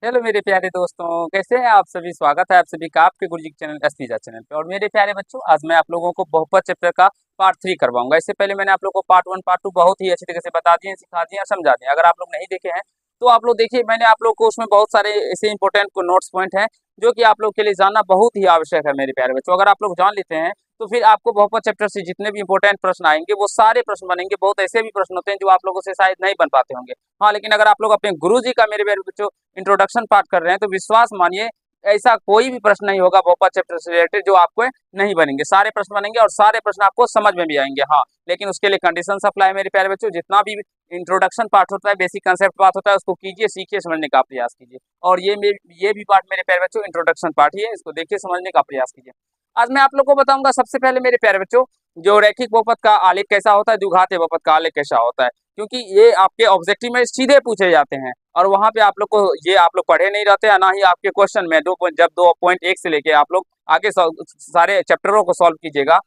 Hello मेरे प्यारे दोस्तों, कैसे हैं आप सभी। स्वागत है आप सभी का आपके गुरुजी के चैनल एसटीजा चैनल पे। और मेरे प्यारे बच्चों, आज मैं आप लोगों को बहुपद चैप्टर का पार्ट 3 करवाऊंगा। इससे पहले मैंने आप लोगों को पार्ट 1 पार्ट 2 बहुत ही अच्छी तरीके से बता दिए, सिखा दिए, समझा दिए। अगर आप लोग नहीं देखे हैं तो आप लोग देखिए, मैंने आप लोग को उसमें बहुत सारे ऐसे इंपॉर्टेंट नोट्स पॉइंट हैं जो कि आप लोग के लिए जानना बहुत ही आवश्यक है। मेरे प्यारे बच्चों, अगर आप लोग जान लेते हैं तो फिर आपको बहुपद चैप्टर से जितने भी इंपॉर्टेंट प्रश्न आएंगे वो सारे प्रश्न बनेंगे। बहुत ऐसे भी प्रश्न होते हैं जो आप लोगों से शायद नहीं बन पाते होंगे। हाँ, लेकिन अगर आप लोग अपने गुरुजी का मेरे प्यारे बच्चों इंट्रोडक्शन पार्ट कर रहे हैं तो विश्वास मानिए, ऐसा कोई भी प्रश्न नहीं होगा बहुपद चैप्टर से रिलेटेड जो आपको नहीं बनेंगे। सारे प्रश्न बनेंगे और सारे प्रश्न आपको समझ में भी आएंगे। हाँ, लेकिन उसके लिए कंडीशन अप्लाई है मेरे प्यारे बच्चों। जितना भी इंट्रोडक्शन पार्ट होता है, बेसिक कंसेप्ट पार्ट होता है, उसको कीजिए, सीखिए, समझने का प्रयास कीजिए। और ये भी पार्ट मेरे प्यारे बच्चों इंट्रोडक्शन पार्ट ही है, इसको देखिए, समझने का प्रयास कीजिए। आज मैं आप लोग को बताऊंगा सबसे पहले मेरे प्यारे बच्चों, जो रैखिक बहुपद का आलेख कैसा होता है, द्विघातीय बहुपद का आलेख कैसा होता है, क्योंकि ये आपके ऑब्जेक्टिव में सीधे पूछे जाते हैं। और वहां पे आप लोग को ये आप लोग पढ़े नहीं रहते हैं, ना ही आपके क्वेश्चन में जब 2.1 से लेके आप लोग आगे सारे चैप्टरों को सॉल्व कीजिएगा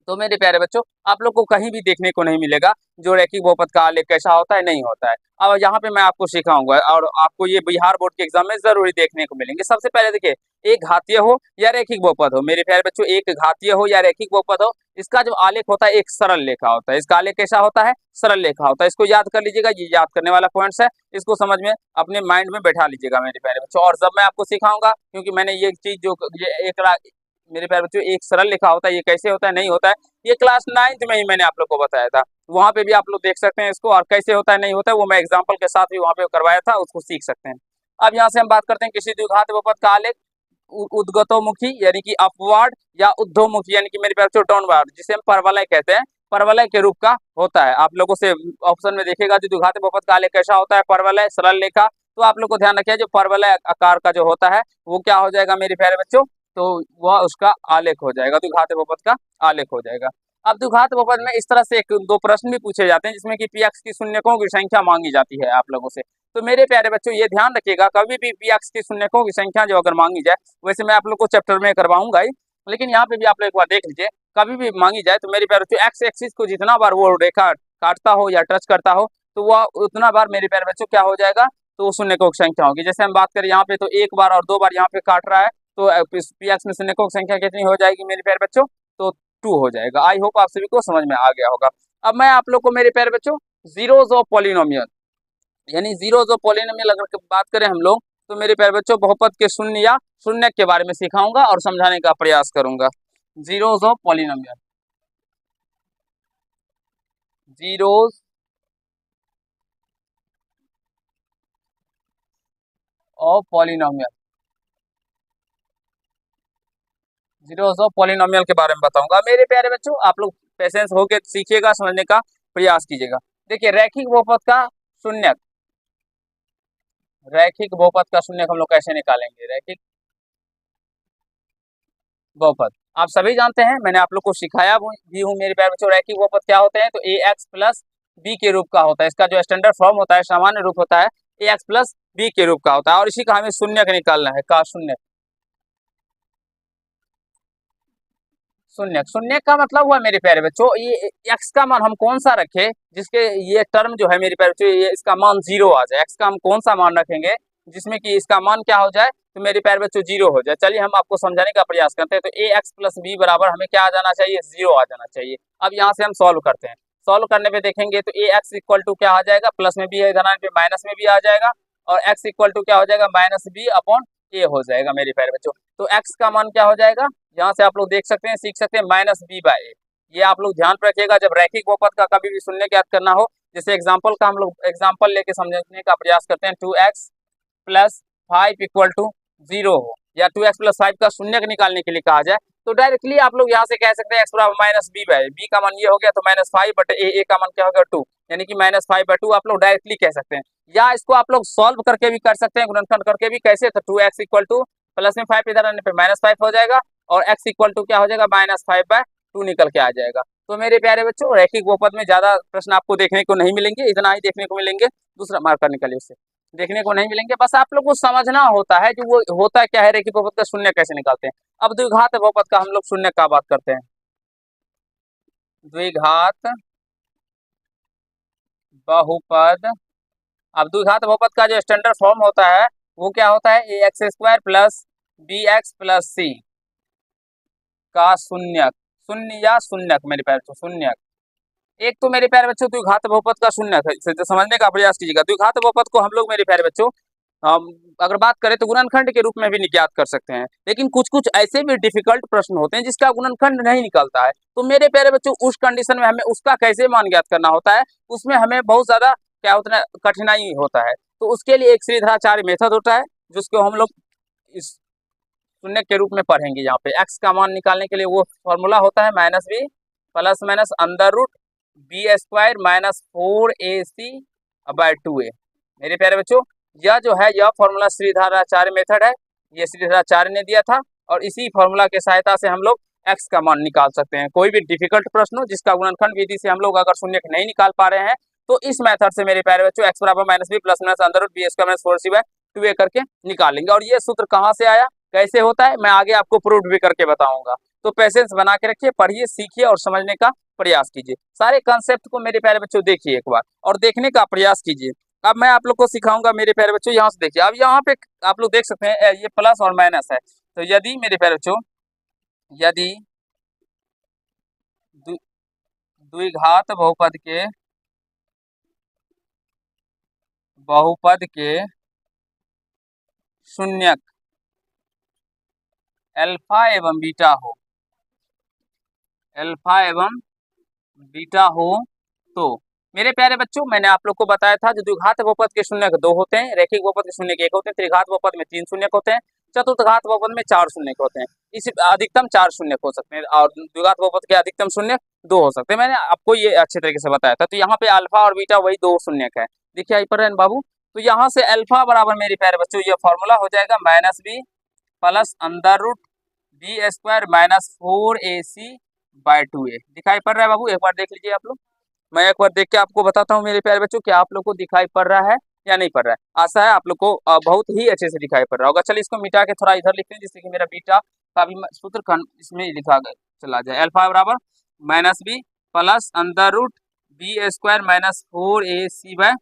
तो मेरे प्यारे बच्चों, आप लोग को कहीं भी देखने को नहीं मिलेगा जो रैखिक बहुपद का आलेख कैसा होता है, नहीं होता है। अब यहाँ पे मैं आपको सिखाऊंगा और आपको ये बिहार बोर्ड के एग्जाम में जरूरी देखने को मिलेंगे। सबसे पहले देखिए, एक घातीय हो या रैखिक बहुपद हो मेरे प्यारे बच्चों, एक घातीय हो या रैखिक बहुपद हो, इसका जो आलेख होता है एक सरल लेखा होता है। इसका आलेख कैसा होता है? सरल लेखा होता है। इसको याद कर लीजिएगा, ये याद करने वाला पॉइंट्स है, इसको समझ में अपने माइंड में बैठा लीजिएगा मेरे प्यारे बच्चों। और जब मैं आपको सिखाऊंगा, क्योंकि मैंने ये चीज जो ये एक मेरे प्यारे बच्चों एक सरल लिखा होता है, ये कैसे होता है, नहीं होता है, ये क्लास 9th में ही मैंने आप लोग को बताया था। वहां पे भी आप लोग देख सकते हैं इसको, और कैसे होता है, नहीं होता है, वो मैं एग्जाम्पल के साथ भी वहां पे करवाया था, उसको सीख सकते हैं। अब यहाँ से हम बात करते हैं किसी द्विघात बहुपद का आलेख उद्गतोमुखी यानी कि अपवार्ड, या उद्धोमुखी यानी कि मेरे प्यारे बच्चों डाउनवार्ड, जिसे हम परवलय कहते हैं, परवलय के रूप का होता है। आप लोगों से ऑप्शन में देखेगा जो द्विघात बहुपद का आलेख कैसा होता है, परवलय, सरल लेखा। तो आप लोग को ध्यान रखिए, जो परवलय आकार का जो होता है वो क्या हो जाएगा मेरे प्यारे बच्चों, तो वह उसका आलेख हो जाएगा, द्विघात बहुपद का आलेख हो जाएगा। अब द्विघात बहुपद में इस तरह से एक दो प्रश्न भी पूछे जाते हैं जिसमें कि पी की शून्यकों की संख्या मांगी जाती है आप लोगों से। तो मेरे प्यारे बच्चों, ये ध्यान रखिएगा, कभी भी पी की शून्यकों की संख्या जो अगर मांगी जाए, वैसे मैं आप लोग को चैप्टर में करवाऊंगा ही, लेकिन यहाँ पे भी आप लोग एक बार देख लीजिए, कभी भी मांगी जाए तो मेरे प्यारे बच्चों एक्स एक्सिस को जितना बार वो रेखा काटता हो या टच करता हो तो वह उतना बार मेरे प्यारे बच्चों क्या हो जाएगा, तो वो शून्यकों की संख्या होगी। जैसे हम बात करें यहाँ पे, तो एक बार और दो बार यहाँ पे काट रहा है, तो पी एक्स में शून्यकों की संख्या कितनी हो जाएगी मेरे प्यारे बच्चों, तो 2 हो जाएगा। आई होप आप सभी को समझ में आ गया होगा। अब मैं आप लोग को मेरे प्यारे बच्चों जीरोज ऑफ पॉलिनोमियल, यानी जीरोज ऑफ पॉलिनोमियल अगर बात करें हम लोग, तो मेरे प्यारे बच्चों बहुपद के शून्य या शून्य के बारे में सिखाऊंगा और समझाने का प्रयास करूंगा। Zeros of polynomial, zeros of polynomial, zeros of polynomial के बारे में बताऊंगा मेरे प्यारे बच्चों। आप लोग पेशेंस होकर सीखिएगा, समझने का प्रयास कीजिएगा। देखिए, रैखिक बहुपद का शून्यक, रैखिक बहुपद का शून्यक हम लोग कैसे निकालेंगे? रैखिक बहुपद आप सभी जानते हैं, मैंने आप लोग को सिखाया भी हूँ मेरे प्यारे बच्चों। रैखिक बहुपद क्या होते हैं? तो ए एक्स प्लस बी के रूप का होता है। इसका जो स्टैंडर्ड फॉर्म होता है, सामान्य रूप होता है, ए एक्स प्लस बी के रूप का होता है। और इसी का हमें शून्य निकालना है, का शून्य। शून्य, शून्य का मतलब हुआ मेरे प्यारे बच्चों, ये एक्स का मान हम कौन सा रखे जिसके ये टर्म जो है मेरे प्यारे बच्चों, ये इसका मान 0 आ जाए। एक्स का हम कौन सा मान रखेंगे जिसमें कि इसका मान क्या हो जाए, तो मेरे प्यारे बच्चों 0 हो जाए। चलिए हम आपको समझाने का प्रयास करते हैं। तो ए एक्स प्लस बी बराबर हमें क्या आ जाना चाहिए? 0 आ जाना चाहिए। अब यहाँ से हम सॉल्व करते हैं। सॉल्व करने पे देखेंगे तो ए एक्स इक्वल टू क्या आ जाएगा, प्लस में भी है इधर आने पे माइनस में भी आ जाएगा, और एक्स इक्वल टू क्या हो जाएगा, माइनस बी अपॉन ए हो जाएगा मेरे प्यारे बच्चों। तो एक्स का मान क्या हो जाएगा, यहाँ से आप लोग देख सकते हैं, सीख सकते हैं, माइनस बी बाई ए। ये आप लोग ध्यान रखिएगा जब रैखिक बहुपद का कभी भी शून्य ज्ञात करना हो। जैसे एग्जांपल का हम लोग एग्जांपल लेके समझने का प्रयास करते हैं, 2x प्लस 5 इक्वल टू 0 हो, या 2x प्लस 5 का शून्य निकालने के लिए कहा जाए, तो डायरेक्टली आप लोग यहाँ से कह सकते हैं एक्स बराबर माइनस बी बाई, बी का मान ये हो गया तो माइनस 5 बटे ए, का मान क्या हो गया 2, यानी कि माइनस 5 बाई 2 आप लोग डायरेक्टली कह सकते हैं। या इसको आप लोग सॉल्व करके भी कर सकते हैं, गुणनखंड करके भी। कैसे? तो 2x इक्वल टू प्लस में 5 इधर आने पे माइनस 5 हो जाएगा, और x इक्वल टू क्या हो जाएगा, माइनस 5 बाय 2 निकल के आ जाएगा। तो मेरे प्यारे बच्चों, रैखिक बहुपद में ज्यादा प्रश्न आपको देखने को नहीं मिलेंगे, इतना ही देखने को मिलेंगे। दूसरा मार्कर निकालिए, उससे देखने को नहीं मिलेंगे। बस आप लोग को समझना होता है कि वो होता क्या है, रैखिक बहुपद का शून्य कैसे निकालते हैं। अब द्विघात बहुपद का हम लोग शून्य का बात करते हैं। द्विघात बहुपद, अब द्विघात बहुपद का जो स्टैंडर्ड फॉर्म होता है वो क्या होता है, A X square plus B X plus C का शून्यक, शून्य या शून्यक मेरे प्यारे बच्चों, शून्यक। एक तो मेरे प्यारे बच्चों द्विघात बहुपद का शून्यक है, इसे तो समझने का प्रयास कीजिएगा। द्विघात बहुपद को हम लोग मेरे प्यारे बच्चों अगर बात करें तो गुणनखंड के रूप में भी ज्ञात कर सकते हैं, लेकिन कुछ कुछ ऐसे भी डिफिकल्ट प्रश्न होते हैं जिसका गुणनखंड नहीं निकलता है, तो मेरे प्यारे बच्चों उस कंडीशन में हमें उसका कैसे मान ज्ञात करना होता है, उसमें हमें बहुत ज्यादा क्या होता है, कठिनाई होता है। तो उसके लिए एक श्रीधराचार्य मेथड होता है जिसको हम लोग इस शून्य के रूप में पढ़ेंगे। यहाँ पे एक्स का मान निकालने के लिए वो फॉर्मूला होता है minus B plus minus under root B square minus 4ac by 2a। मेरे प्यारे बच्चों यह जो है यह फॉर्मूला श्रीधराचार्य मेथड है, ये श्रीधराचार्य ने दिया था, और इसी फॉर्मूला की सहायता से हम लोग एक्स का मान निकाल सकते हैं। कोई भी डिफिकल्ट प्रश्न हो जिसका गुणनखंड विधि से हम लोग अगर शून्य नहीं निकाल पा रहे हैं तो इस मेथड से मेरे प्यारे बच्चों एक्स बराबर minus B plus minus under root B square minus 4c by 2a करके निकालेंगे। और ये सूत्र कहाँ से आया, कैसे होता है, मैं आगे आपको प्रूव भी करके बताऊंगा। तो पेशेंस बना के रखिए, पढ़िए, सीखिए और समझने का प्रयास कीजिए। सारे कंसेप्ट को मेरे प्यारे बच्चों देखिए एक बार और देखने का प्रयास कीजिए। अब मैं आप लोग को सिखाऊंगा मेरे प्यारे बच्चों, यहाँ से देखिए। अब यहाँ पे आप लोग देख सकते हैं ये प्लस और माइनस है, तो यदि मेरे प्यारे बच्चों यदि द्विघात बहुपद के शून्यक अल्फा एवं बीटा हो, अल्फा एवं बीटा हो, तो मेरे प्यारे बच्चों मैंने आप लोग को बताया था जो द्विघात बहुपद के शून्यक 2 होते हैं, रैखिक बहुपद के शून्यक 1 होते हैं, त्रिघात बहुपद में 3 शून्यक होते हैं, चतुर्थघात बहुपद में 4 शून्यक होते हैं। इस अधिकतम 4 शून्यक हो सकते हैं और द्विघात बहुपद के अधिकतम शून्यक 2 हो सकते हैं। मैंने आपको ये अच्छे तरीके से बताया था। तो यहाँ पे अल्फा और बीटा वही 2 शून्यक है, देखिए यहाँ पर बाबू। तो यहाँ से अल्फा बराबर मेरे प्यारे बच्चों ये फॉर्मूला हो जाएगा minus B plus under root B square minus 4ac by 2a। दिखाई पड़ रहा है बाबू, एक बार देख लीजिए आप लोग। मैं एक बार देख के आपको बताता हूँ मेरे प्यारे बच्चों क्या आप लोग को दिखाई पड़ रहा है या नहीं पड़ रहा है। आशा है आप लोग को बहुत ही अच्छे से दिखाई पड़ रहा होगा। चलिए इसको मिटा के थोड़ा इधर लिख लें जिससे कि मेरा बीटा का भी सूत्र इसमें लिखा चला जाए। अल्फा बराबर minus B plus under root B square minus 4ac by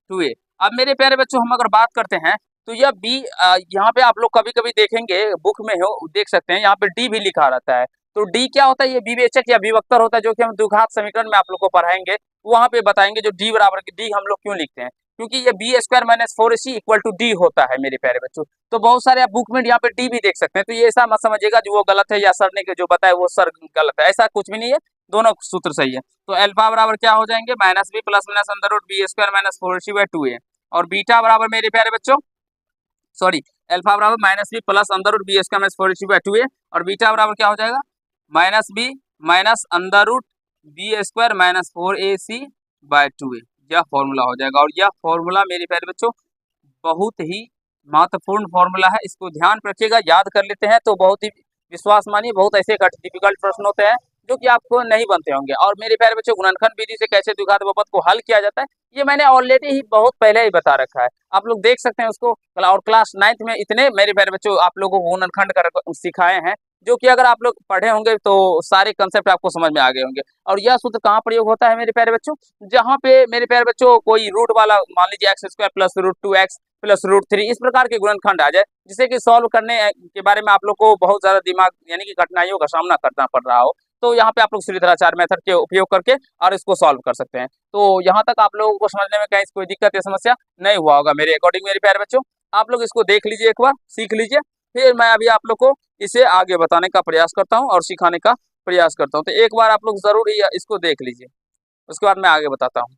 2a। अब मेरे प्यारे बच्चों हम अगर बात करते हैं तो यह बी यहाँ पे आप लोग कभी कभी देखेंगे बुक में हो देख सकते हैं यहाँ पे डी भी लिखा रहता है। तो डी क्या होता है, ये विवेचक या विभक्तर होता है जो कि हम द्विघात समीकरण में आप लोग को पढ़ाएंगे, वहां पे बताएंगे जो डी बराबर डी हम लोग क्यों लिखते हैं, क्योंकि ये B square minus 4ac equal to D होता है मेरे प्यारे बच्चों। तो बहुत सारे आप बुक में यहाँ पे डी भी देख सकते हैं, तो ये ऐसा मत समझिएगा जो वो गलत है या सर ने जो बताया वो सर गलत है, ऐसा कुछ भी नहीं है, दोनों सूत्र सही है। तो अल्फा बराबर क्या हो जाएंगे minus B plus minus under root B square minus 4ac by 2a, और बीटा बराबर मेरे प्यारे बच्चों सॉरी अल्फा बराबर minus B plus under root B square minus 4ac by 2a, और बीटा बराबर क्या हो जाएगा minus B minus under root B square minus 4ac by 2a। यह फॉर्मूला हो जाएगा, और यह फॉर्मूला मेरे प्यारे बच्चों बहुत ही महत्वपूर्ण फॉर्मूला है, इसको ध्यान रखिएगा, याद कर लेते हैं तो बहुत ही विश्वास मानिए बहुत ऐसे डिफिकल्ट प्रश्न होते हैं जो कि आपको नहीं बनते होंगे। और मेरे प्यारे बच्चों गुणनखंड विधि से कैसे द्विघात बहुपद को हल किया जाता है ये मैंने ऑलरेडी ही बहुत पहले ही बता रखा है, आप लोग देख सकते हैं उसको। और क्लास 9th में इतने मेरे प्यारे बच्चों आप लोगों को गुणनखंड कर सिखाए हैं जो कि अगर आप लोग पढ़े होंगे तो सारे कंसेप्ट आपको समझ में आ गए होंगे। और यह सूत्र कहाँ प्रयोग होता है मेरे प्यारे बच्चों, जहाँ पे मेरे प्यारे बच्चों कोई रूट वाला मान लीजिए X square plus root 2x plus root 3 इस प्रकार के गुणनखंड आ जाए जिसे कि सॉल्व करने के बारे में आप लोग को बहुत ज्यादा दिमाग यानी कि कठिनाइयों का सामना करना पड़ रहा हो, तो यहाँ पे आप लोग श्रीधराचार्य मेथड के उपयोग करके और इसको सॉल्व कर सकते हैं। तो यहाँ तक आप लोगों को समझने में कहीं कोई दिक्कत या समस्या नहीं हुआ होगा मेरे अकॉर्डिंग मेरे प्यारे बच्चों। आप लोग इसको देख लीजिए एक बार, सीख लीजिए, फिर मैं अभी आप लोग को इसे आगे बताने का प्रयास करता हूँ और सिखाने का प्रयास करता हूँ। तो एक बार आप लोग जरूर इसको देख लीजिए, उसके बाद मैं आगे बताता हूँ।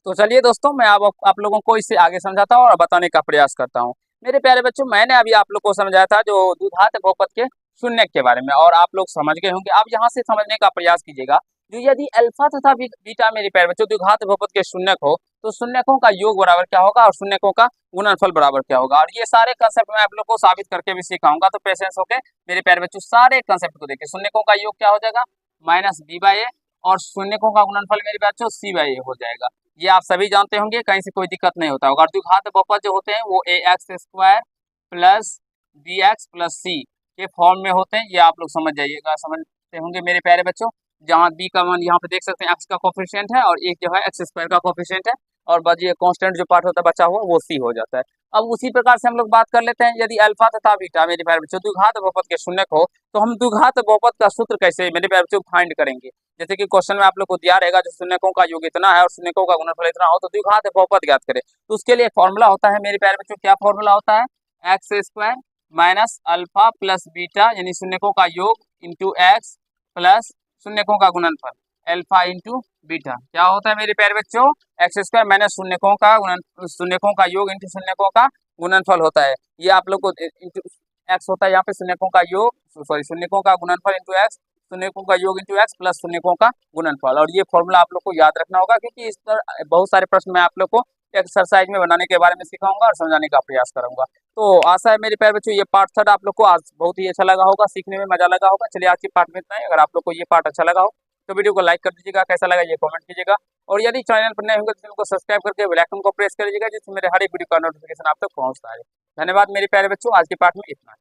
तो चलिए दोस्तों मैं अब आप लोगों को इससे आगे समझाता हूँ और बताने का प्रयास करता हूँ। मेरे प्यारे बच्चों मैंने अभी आप लोग को समझाया था जो द्विघात बहुपद के शून्यक के बारे में, और आप लोग समझ गए होंगे। आप यहाँ से समझने का प्रयास कीजिएगा जो यदि अल्फा तथा बीटा मेरे प्यारे बच्चों द्विघात बहुपद के शून्यक हो तो शून्यकों का योग बराबर क्या होगा और शून्यकों का गुणनफल बराबर क्या होगा। और ये सारे कंसेप्ट मैं आप लोग को साबित करके भी सिखाऊंगा, तो पेशेंस होके मेरे प्यारे बच्चों सारे कंसेप्ट को देखिए। शून्यकों का योग क्या हो जाएगा माइनस बी बाई ए, और शून्यकों का गुणनफल मेरे बच्चों सी बाई ए हो जाएगा। ये आप सभी जानते होंगे, कहीं से कोई दिक्कत नहीं होता होगा। और द्विघात बहुपद जो होते हैं वो A X square plus B X plus C के फॉर्म में होते हैं, ये आप लोग समझ जाइएगा, समझते होंगे मेरे प्यारे बच्चों। जहाँ बी का मान यहाँ पे देख सकते हैं एक्स का कोफिशिएंट है और एक जो है एक्स स्क्वायर का कोफिशिएंट है, और बस ये कांस्टेंट जो पार्ट होता है बचा हुआ वो सी हो जाता है। अब उसी प्रकार से हम लोग बात कर लेते हैं, यदि अल्फा तथा बीटा मेरे प्यारे बच्चों द्विघात बहुपद के शून्यक हो तो हम द्विघात बहुपद का सूत्र कैसे मेरे प्यारे बच्चों फाइंड करेंगे। जैसे कि क्वेश्चन में आप लोग को दिया रहेगा जो शून्यकों का योग इतना है और शून्यकों का गुणनफल इतना हो तो द्विघात बहुपद ज्ञात करें। तो उसके लिए फॉर्मूला होता है मेरे प्यारे बच्चों, क्या फॉर्मूला होता है, x square minus alpha plus beta यानी शून्यकों का योग इंटू एक्स प्लस शून्यकों का गुणनफल अल्फा इंटू बीटा। क्या होता है मेरे प्यारे बच्चों, एक्स स्क्वायर माइनस शून्यकों का योग इंटू शून्यकों का गुणनफल होता है। ये आप लोग को एक्स होता है यहाँ पे शून्यकों का योग, सॉरी शून्यकों का गुणनफल इंटू एक्स, शून्यकों का योग इंटू एक्स प्लस शून्यकों का गुणनफल। और ये फॉर्मूला आप लोग को याद रखना होगा क्योंकि इस पर बहुत सारे प्रश्न मैं आप लोग को एक्सरसाइज में बनाने के बारे में सिखाऊंगा और समझाने का प्रयास करूंगा। तो आशा है मेरे प्यारे बच्चों ये पार्ट थर्ड आप लोग को आज बहुत ही अच्छा लगा होगा, सीखने में मजा लगा होगा। चलिए आज के पार्ट में इतना ही। अगर आप लोग को ये पार्ट अच्छा लगा हो तो वीडियो को लाइक कर दीजिएगा, कैसा लगा ये कमेंट कीजिएगा, और यदि चैनल पर नए होंगे तो चैनल को सब्सक्राइब करके बेल आइकन को प्रेस कर दीजिएगा जिससे मेरे हर एक वीडियो का नोटिफिकेशन आप तक पहुंचता है। धन्यवाद मेरे प्यारे बच्चों, आज के पार्ट में इतना।